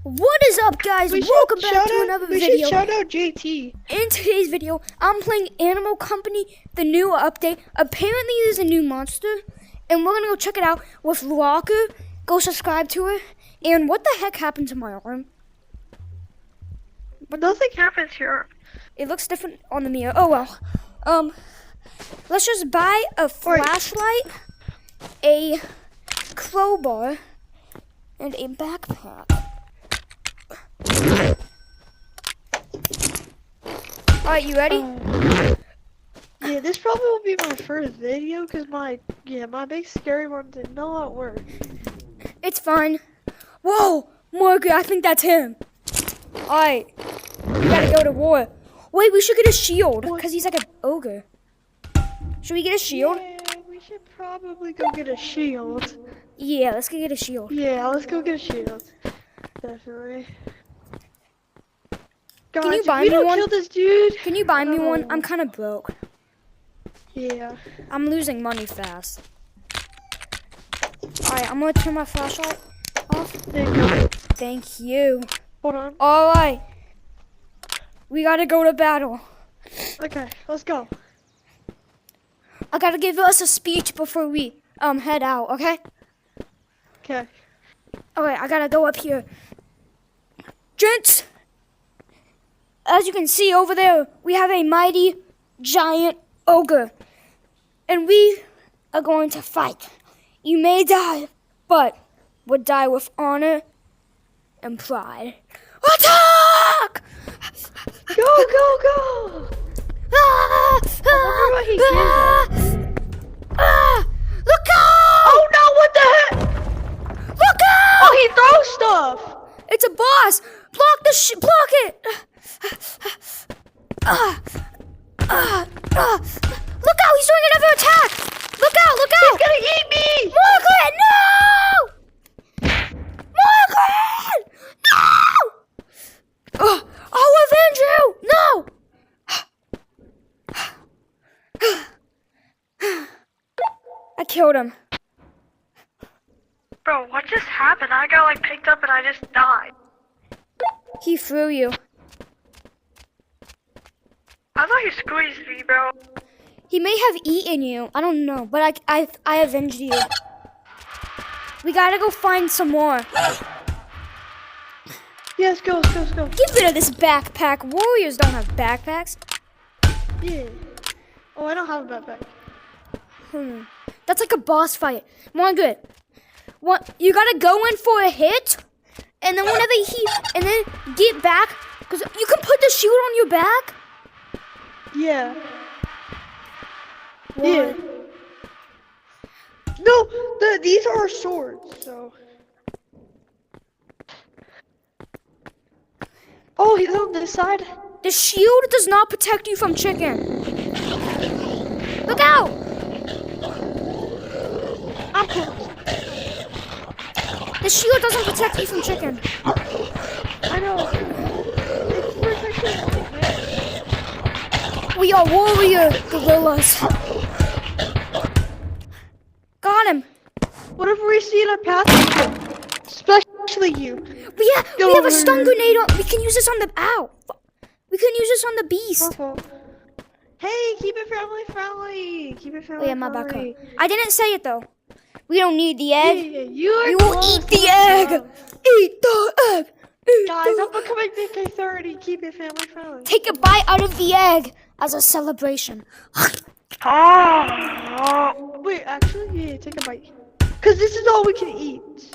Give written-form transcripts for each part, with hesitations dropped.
What is up, guys? Welcome back to another video. We should shout out JT. In today's video, I'm playing Animal Company, the new update. Apparently, there's a new monster, and we're gonna go check it out with Locker. Go subscribe to her. And what the heck happened to my arm? But nothing happens here. It looks different on the mirror. Oh well. Let's just buy a flashlight, a crowbar, and a backpack. Alright, you ready? Yeah, this probably will be my first video because my big scary one did not work. It's fine. Whoa, Morgan, I think that's him. Alright, we gotta go to war. Wait, we should get a shield because he's like an ogre. Should we get a shield? Yeah, we should probably go get a shield. Yeah, let's go get a shield. Yeah, let's go get a shield. Definitely. Guys, Can you buy we me don't one? kill this dude. Can you buy me one? I'm kind of broke. Yeah. I'm losing money fast. Alright, I'm gonna turn my flashlight off. There you go. Thank you. Hold on. Alright. We gotta go to battle. Okay, let's go. I gotta give us a speech before we head out, okay? Okay. Alright, I gotta go up here. Gents! As you can see over there, we have a mighty giant ogre. And we are going to fight. You may die, but would die with honor and pride. Attack! Go, go, go! Ah! what he Look out! Oh no, what the heck? Look out! Oh, he throws stuff! It's a boss! Block the block it! Look out! He's doing another attack! Look out! Look out! He's gonna eat me! Margaret, no! Margaret! No! I'll avenge you! No! I killed him. Bro, what just happened? I got like picked up and I just died. He threw you. I thought he squeezed me, bro. He may have eaten you. I don't know, but I avenged you. We gotta go find some more. Yes, go, let's go. Get rid of this backpack. Warriors don't have backpacks. Yeah. Oh, I don't have a backpack. That's like a boss fight. Margaret, what? You gotta go in for a hit, and then and then get back, because you can put the shield on your back. Yeah. What? Yeah. No, these are swords, so. Oh, he's on this side. The shield does not protect you from chicken. Look out! I'm close. The shield doesn't protect you from chicken. I know. It's protecting me. We are warrior gorillas. Got him. What if we see a path? Especially you. We have a stun grenade on. We can use this on the We can use this on the beast. Hey, keep it friendly. Keep it friendly. Oh yeah, my back up. I didn't say it though. We don't need the egg. Yeah, We will eat the egg. Eat the egg. Guys, I'm becoming DK30. Keep it family friendly. Take a bite out of the egg as a celebration. Oh. Wait, actually, yeah, take a bite. Cause this is all we can eat.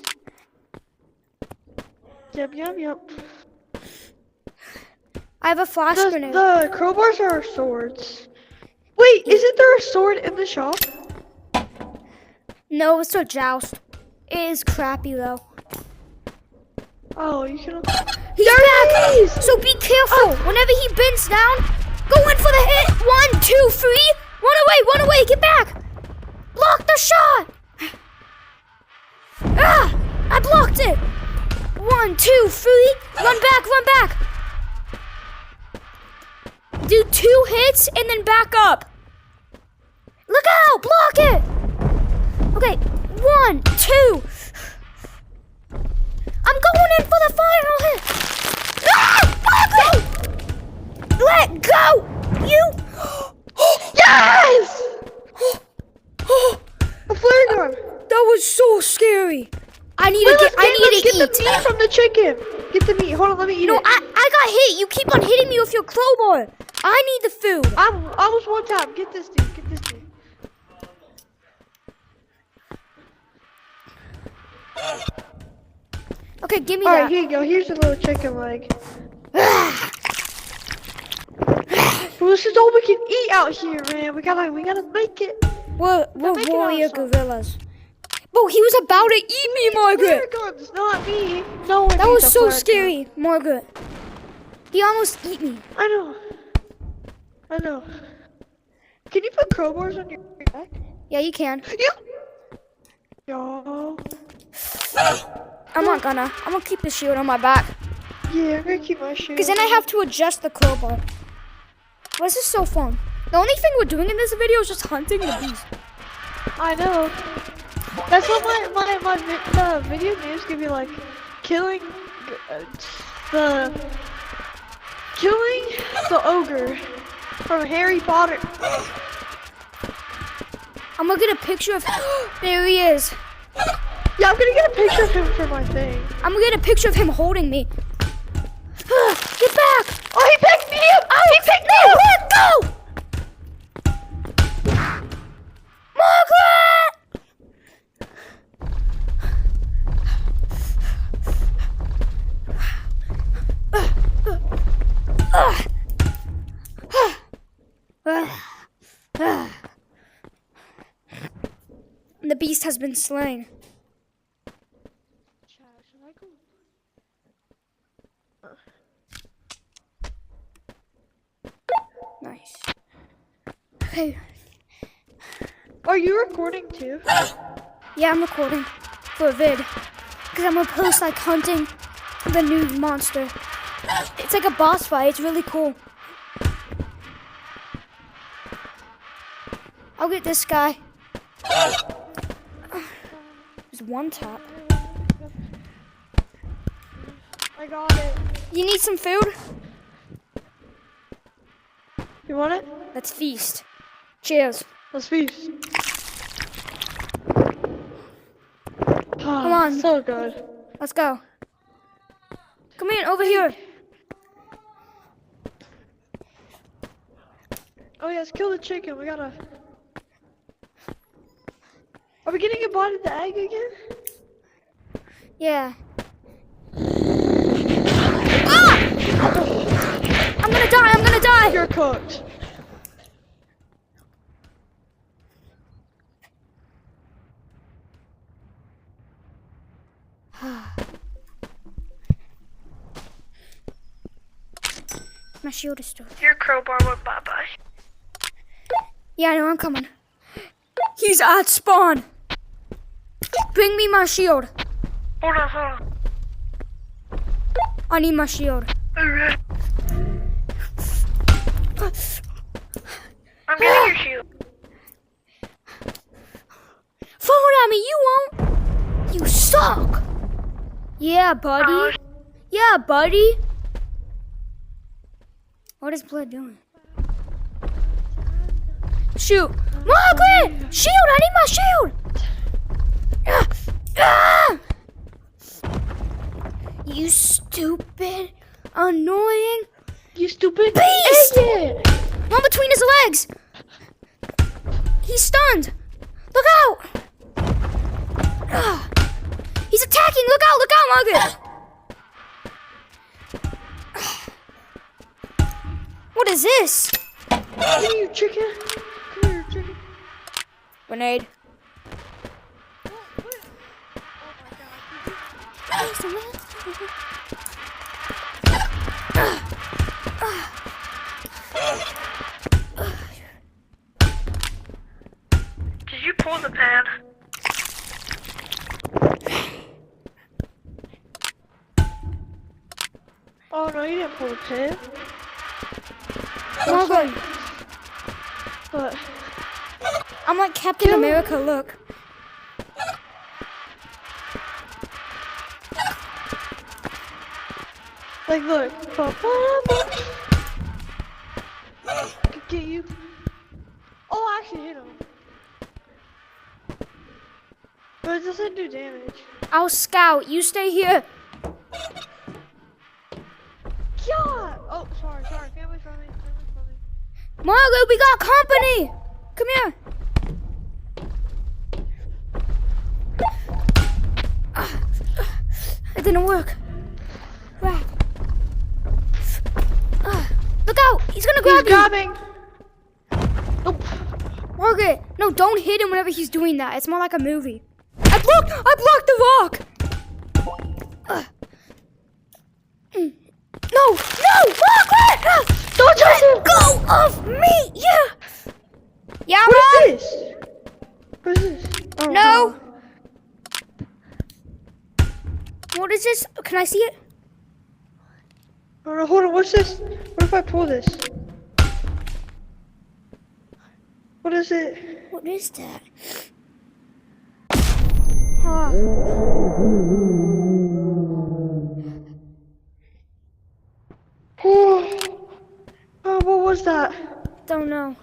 Yum. I have a flash grenade. The crowbars are swords. Wait, isn't there a sword in the shop? No, it's a joust. It is crappy though. Oh, you can. He's back. So be careful. Whenever he bends down, go in for the hit. 1, 2, 3. Run away. Get back. Block the shot. I blocked it. 1, 2, 3. Run back. Do 2 hits and then back up. Look out. Block it. Okay. 1, 2. I'm going in for the final chicken. Get the meat. Hold on, let me eat No, it. I got hit. You keep on hitting me with your crowbar. I need the food. I was one time. Get this dude. Get this dude. Okay, give me All that. right, here you go. Here's a little chicken leg. Well, this is all we can eat out here, man. We gotta make it. We're make it warrior awesome. gorillas. Bro, he was about to eat me, Margaret. Flare guns, not me. No one That needs was a so flare scary, Margaret. He almost ate me. gun. I know. Can you put crowbars on your back? Yeah, you can. Yo. I'm not gonna. I'm gonna keep the shield on my back. Yeah, I'm gonna keep my shoes. Because then I have to adjust the crowbar. Well, this is so fun. The only thing we're doing in this video is just hunting the beast. I know. That's what my video name's gonna be like. Killing the ogre from Harry Potter. I'm gonna get a picture of. There he is. Yeah, I'm gonna get a picture of him for my thing. I'm gonna get a picture of him holding me. Get back! Oh, he picked me up! Oh, he picked me up! Let go! Margaret! The beast has been slain. Nice. Okay. Are you recording too? Yeah, I'm recording for a vid. Because I'm gonna post like hunting the new monster. It's like a boss fight. It's really cool. I'll get this guy. There's one tap. I got it. You need some food? You want it? Let's feast. Cheers. Let's feast. Come on. So good. Let's go. Come in, over here. Oh yeah, let's kill the chicken. We gotta. Are we getting a bite of the egg again? Yeah. Ah! I'm gonna die, I'm gonna die! You're cooked. My shield is still. Your crowbar went bye-bye. Yeah, I know, I'm coming. He's at spawn. Bring me my shield. Hold on. I need my shield. Alright. I'm getting your shield. Fall at me, you won't. You suck. Yeah, buddy. Yeah, buddy. What is blood doing? Shoot. Margaret! Shield! I need my shield! You stupid, annoying You stupid beast! idiot! One between his legs! He's stunned! Look out! He's attacking! Look out, Margaret! What is this? Come here, chicken. Come here, chicken. Grenade. Did you pull the pan? Oh no, you didn't pull the pan. Margaret, But I'm like Captain America, look. like, look. Could get you. Oh, I actually hit him. But it doesn't do damage. I'll scout. You stay here. God! Oh, sorry. Family friendly. Margaret, we got company! Come here. It didn't work. Right. Look out! He's gonna grab He's you! grabbing. Nope. Margaret, no, don't hit him whenever he's doing that. It's more like a movie. I blocked the rock! No! Margaret! Don't touch him! Go off me! Yeah! Yeah, What Mom? is this? What is this? Oh, No! What is this? Can I see it? Oh, no, hold on, what's this? What if I pull this? What is it? What is that? Oh. Oh, what was that? Don't know.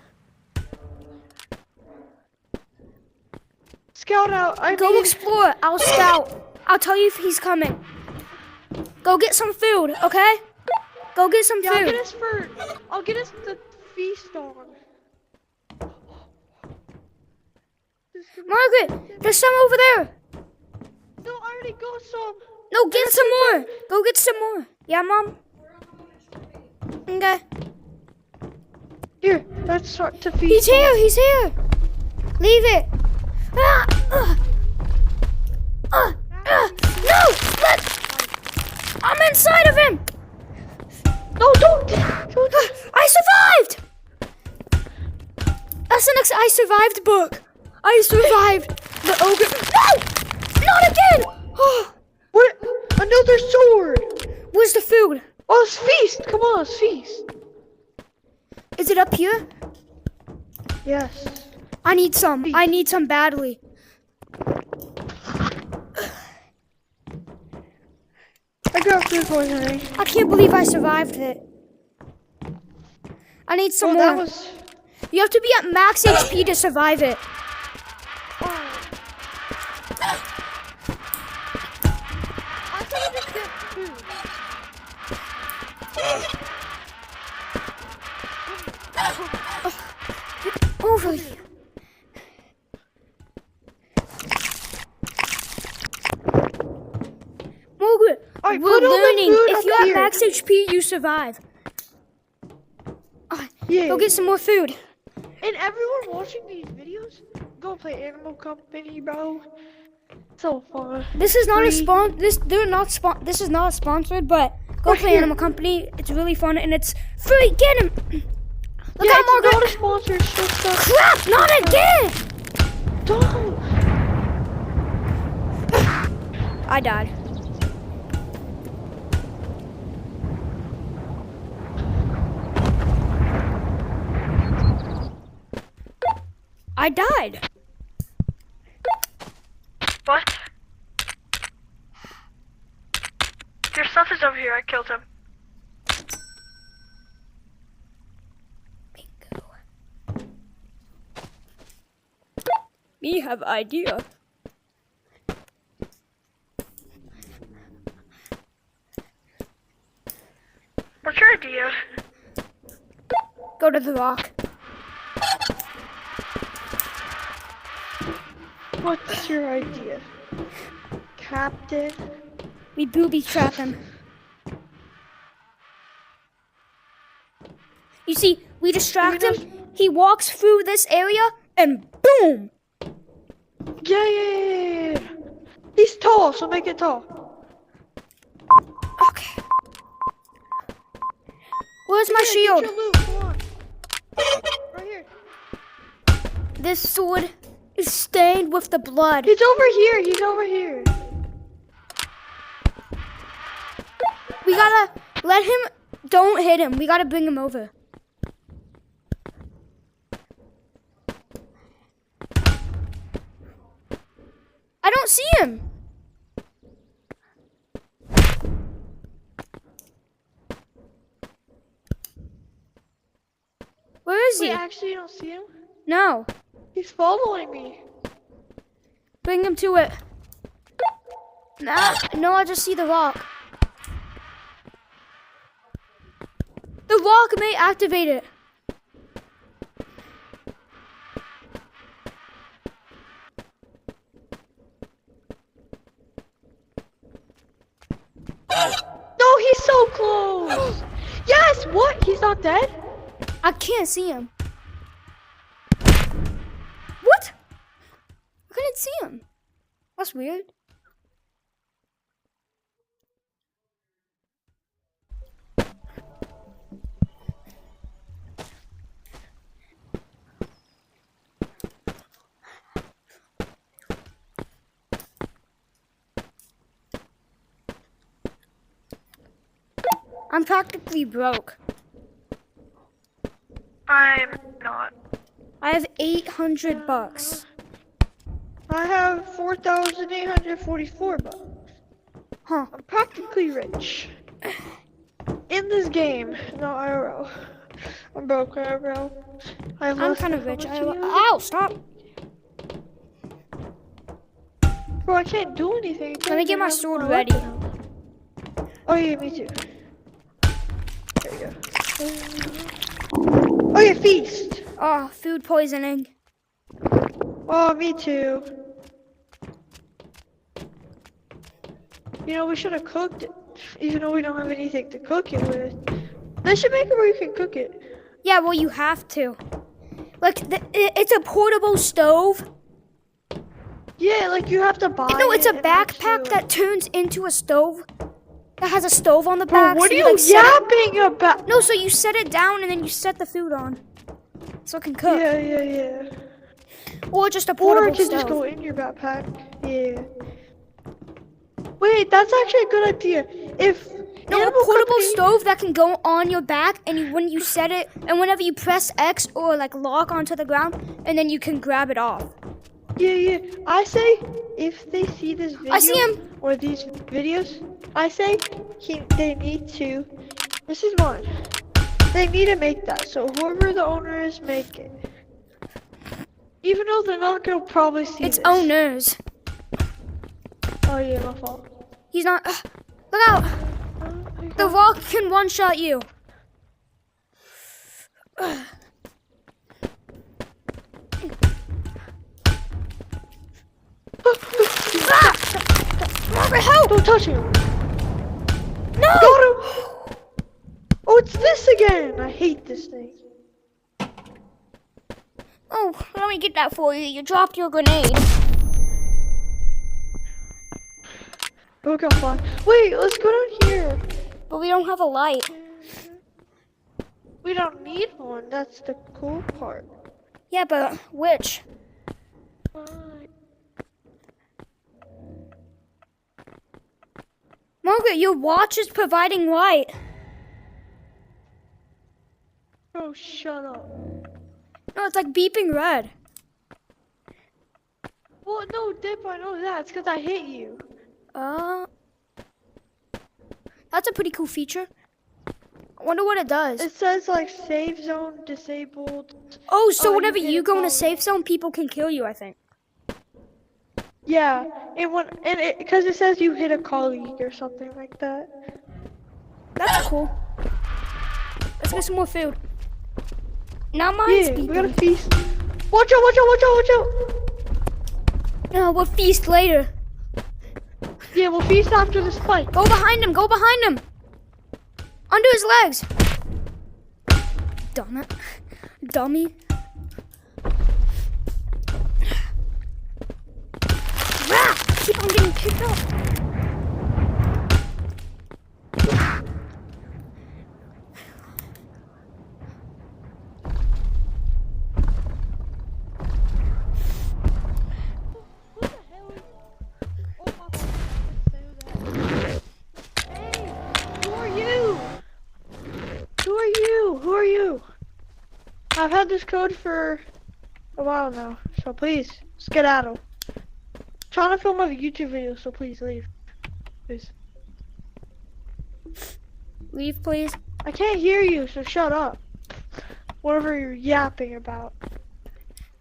Scout out. Go explore. I'll scout. I'll tell you if he's coming. Go get some food, okay? Go get some Yeah, food. I'll get us the feast on. Margaret, there's some over there. No, I already got some. No, get some more. Go get some more. Yeah, Mom? Okay. Here, let's start to feast. He's here. Leave it. No! I'm inside of him! No, don't. I survived! That's an I survived book. I survived the ogre. No! Not again! What? Another sword. Where's the food? Oh, let's feast. Come on, let's feast. Is it up here? Yes. I need some. I need some badly. I got food poisoning. I can't believe I survived it. I need some more. You have to be at max HP to survive it. I thought I just get food. Over here. Margaret, Alright, we're put all the learning. food If up you're at here. max HP, you survive. Yeah. Go get some more food. And everyone watching these videos, go play Animal Company, bro. So fun. This is not a Free. This is not sponsored, but go Right play here. Animal Company. It's really fun and it's free. Get him. Look Yeah, out, it's not a Margaret. sponsor. It's just a... Crap! Not again. Don't. I died. I died. What? Your stuff is over here. I killed him. Bingo. Me have idea. What's your idea? Go to the rock. What's your idea? Captain? We booby trap him. You see, we distract him. He walks through this area and boom! Yeah. He's tall, so make it tall. Okay. Where's my shield? Get your loot, come on. Right here. This sword is stained with the blood. He's over here. We gotta let him. Don't hit him. We gotta bring him over. I don't see him. Where is he? Wait, actually, you don't see him? No. He's following me. Bring him to it. No, I just see the rock. The rock may activate it. No, he's so close. Yes, what? He's not dead? I can't see him. What? I couldn't see him. That's weird. I'm practically broke. I'm not. I have 800 bucks. I have 4,844 bucks. Huh. I'm practically rich. In this game, no IRL. I'm broke IRL. I'm kind of rich. Ow, stop. Bro, I can't do anything. Let me get my sword ready. Oh yeah, me too. There we go. Oh yeah, feast. Oh, food poisoning. Oh, me too. You know, we should have cooked it, even though we don't have anything to cook it with. They should make it where you can cook it. Yeah, well, you have to. Like, it's a portable stove. Yeah, like you have to buy No, it's a it backpack that turns into a stove. That has a stove on the Bro, back. what so are you like, set yapping about? No, so you set it down and then you set the food on. So it can cook. Yeah. Or just a Or portable it can stove. just go in your backpack. Yeah. Wait, that's actually a good idea. If No, a Animal portable Company- stove that can go on your back, and when you set it, and whenever you press X or like lock onto the ground, and then you can grab it off. Yeah. I say if they see this video I see him. or these videos, I say they need to. This is mine. They need to make that. So whoever the owner is, make it. Even though they're not gonna probably see It's this. owners. Oh yeah, my fault. He's not. Look out! The rock can one-shot you. Robert, help! Don't touch him. No! Got him. Oh, it's this again. I hate this thing. Oh, let me get that for you. You dropped your grenade. Oh, got fly. Wait, let's go down here. But we don't have a light. We don't need one. That's the cool part. Yeah, but which? Fine. Margaret, your watch is providing light. Oh, shut up. No, it's like beeping red. Well, no, Dip, I know that. It's because I hit you. That's a pretty cool feature. I wonder what it does. It says, like, save zone disabled. Oh, so you whenever hit you a go in a column. safe zone, people can kill you, I think. Yeah, because it says you hit a colleague or something like that. That's cool. Let's get some more food. Now mine's Yeah, we beeping. gotta feast. Watch out, watch out, watch out, watch out! No, we'll feast later. Yeah, we'll feast after this fight. Go behind him, go behind him. Under his legs. Damn it. Dummy. Rah! Keep on getting picked up. Who are you? I've had this code for a while now, so please, skedaddle. Trying to film a YouTube video, so please leave. Please. Leave, please. I can't hear you, so shut up. Whatever you're yapping about.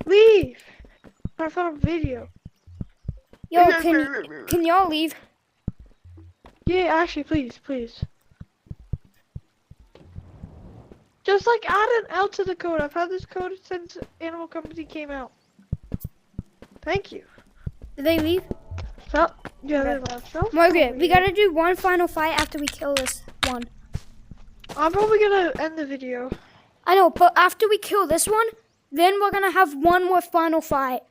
Leave! I found a video. Yo, can y'all leave? Yeah, actually, please. Just like add an L to the code. I've had this code since Animal Company came out. Thank you. Did they leave? So, yeah, they left. So, Margaret, we gotta do one final fight after we kill this one. I'm probably gonna end the video. I know, but after we kill this one, then we're gonna have one more final fight.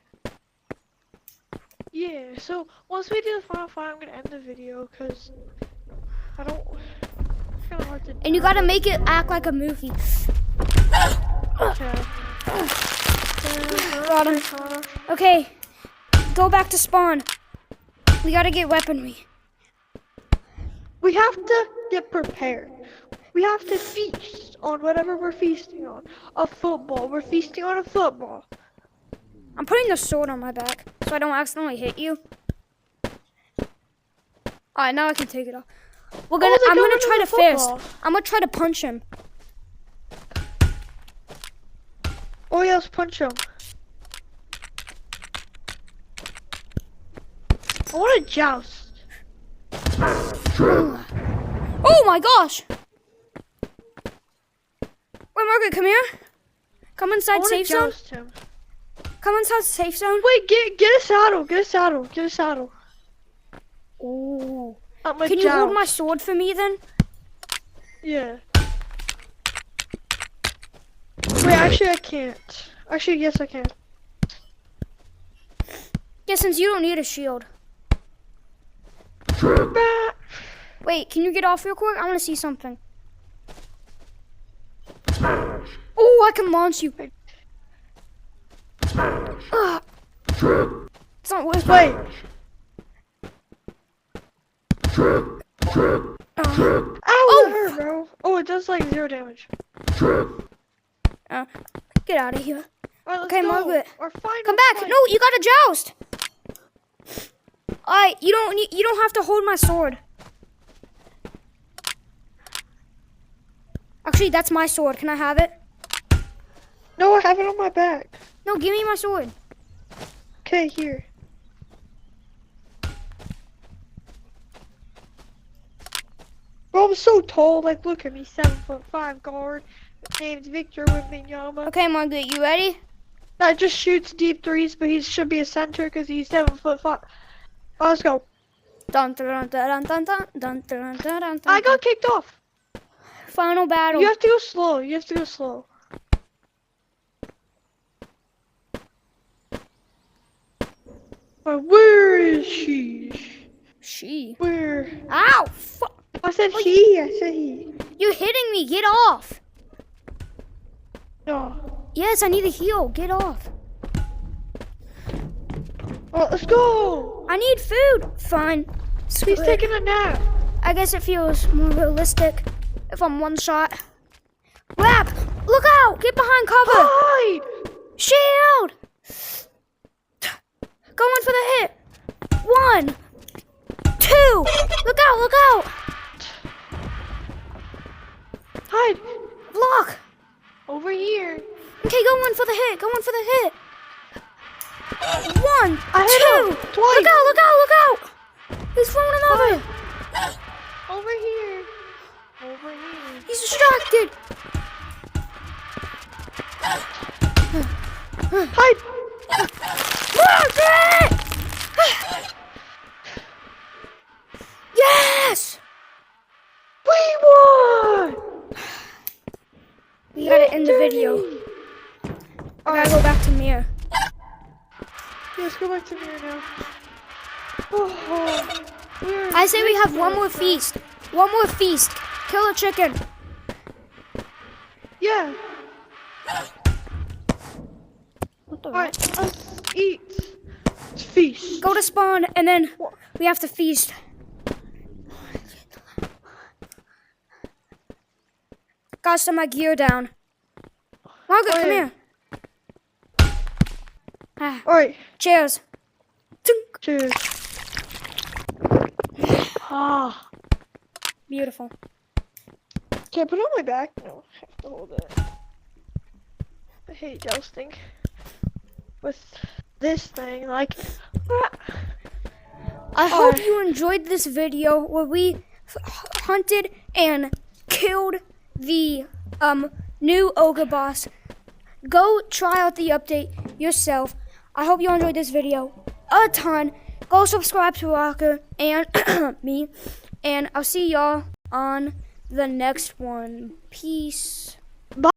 Yeah, so once we do the final fight, I'm gonna end the video because I don't. It's kind of hard to. And you gotta make it act like a movie. Okay. Got him. Okay, go back to spawn. We gotta get weaponry. We have to get prepared. We have to feast on whatever we're feasting on. A football. We're feasting on a football. I'm putting the sword on my back so I don't accidentally hit you. Alright, now I can take it off. I'm gonna try to fist. I'm gonna try to punch him. Oh yeah, let's punch him. I want to joust. Oh my gosh! Wait, Margaret, come here. Come inside safe zone. Him. Come inside safe zone. Wait, get a saddle. Get a saddle. Get a saddle. Ooh. Can Can you hold my sword for me then? Yeah. Wait, actually I can't. Actually, yes I can. Yeah, since you don't need a shield. Wait, can you get off real quick? I want to see something. Oh, I can launch you. It's not worth it. Wait. Ow, that hurt, bro. Oh, it does like 0 damage. Get out of here. Alright, let's Okay, go. Margaret. Our final Come back. fight. No, you gotta joust. Alright, you don't have to hold my sword. Actually, that's my sword. Can I have it? No, I have it on my back. No, give me my sword. Okay, here. Bro, I'm so tall. Like, look at me, 7'5" guard. Named Victor Wembanyama. Okay, Margaret, you ready? That just shoots deep threes, but he should be a center because he's 7'5". Oh, let's go. Dun, dun, dun, dun, dun, dun, dun, dun, dun, I got kicked off. Final battle. You have to go slow. You have to go slow. Where is she? She. Where? Ow! Fuck. I said he. I said he. You're hitting me. Get off. No. Yes, I need a heal. Get off. Oh, let's go. I need food. Fine. Screw He's it. taking a nap. I guess it feels more realistic if I'm one shot. Rap! Look out! Get behind cover! Hide. Shield! Going for the hit. 1, 2. Look out! Look out! Hide. Block! Over here. Okay, going for the hit. Going for the hit. 1, I hit 2. him twice. Look out! Look out! Look out! He's throwing another. Over here. Over here. He's distracted. Hide. Margaret! Yes! We won. We gotta end the video. I gotta go back to Mir. Let's go back to here now. Oh, I say we have one more feast. One more feast. Kill a chicken. Yeah. What the Alright, let's eat. Let's feast. Go to spawn and then we have to feast. Gotta set my gear down. Margaret, come here. Ah, Alright, cheers. Tink. cheers. Ah. Beautiful. Can I put it on my back? No, I have to hold it. I hate jousting with this thing. Like, I hope you enjoyed this video where we hunted and killed the new ogre boss. Go try out the update yourself. I hope you enjoyed this video a ton. Go subscribe to Rocker and me, and I'll see y'all on the next one. Peace.